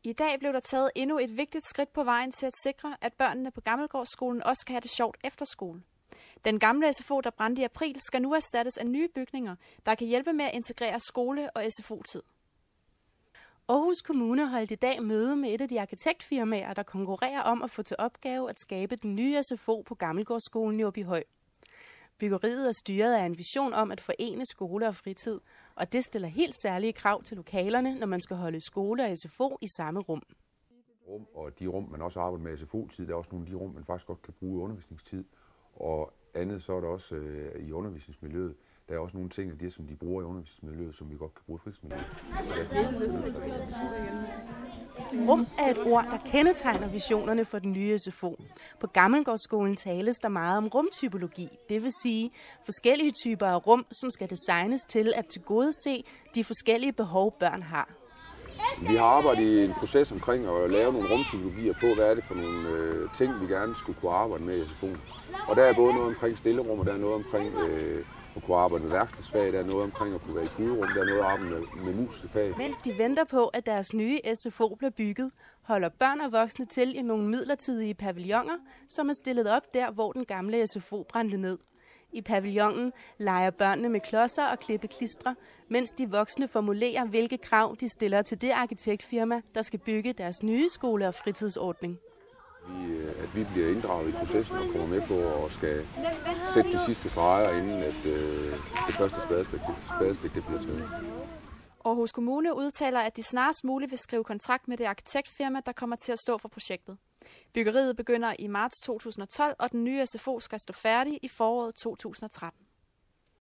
I dag blev der taget endnu et vigtigt skridt på vejen til at sikre, at børnene på Gammelgårdsskolen også kan have det sjovt efter skole. Den gamle SFO, der brændte i april, skal nu erstattes af nye bygninger, der kan hjælpe med at integrere skole- og SFO-tid. Aarhus Kommune holdt i dag møde med et af de arkitektfirmaer, der konkurrerer om at få til opgave at skabe den nye SFO på Gammelgårdsskolen i Åbyhøj. Byggeriet er styret af en vision om at forene skole og fritid, og det stiller helt særlige krav til lokalerne, når man skal holde skole og SFO i samme rum. Og de rum, man også arbejder med SFO-tid, der er også nogle af de rum, man faktisk godt kan bruge i undervisningstid. Og andet så er der også i undervisningsmiljøet, der er også nogle ting af det, som de bruger i undervisningsmiljøet, som vi godt kan bruge i fritidsmiljøet. Rum er et ord, der kendetegner visionerne for den nye SFO. På Gammelgårdsskolen tales der meget om rumtypologi, det vil sige forskellige typer af rum, som skal designes til at tilgodese de forskellige behov, børn har. Vi har arbejdet i en proces omkring at lave nogle rumtypologier på, hvad er det for nogle ting, vi gerne skulle kunne arbejde med i SFO'en. Og der er både noget omkring stillerum, og der er noget omkring at kunne arbejde med værkstedsfag, der er noget omkring at kunne være i puderum, der er noget at arbejde med musikfag. Mens de venter på, at deres nye SFO bliver bygget, holder børn og voksne til i nogle midlertidige pavilloner, som er stillet op der, hvor den gamle SFO brændte ned. I pavillonen leger børnene med klodser og klippeklistre, mens de voksne formulerer, hvilke krav de stiller til det arkitektfirma, der skal bygge deres nye skole- og fritidsordning. At vi bliver inddraget i processen og kommer med på og skal sætte de sidste streger, inden at det første spadestik det bliver taget. Aarhus Kommune udtaler, at de snarest muligt vil skrive kontrakt med det arkitektfirma, der kommer til at stå for projektet. Byggeriet begynder i marts 2012, og den nye SFO skal stå færdig i foråret 2013.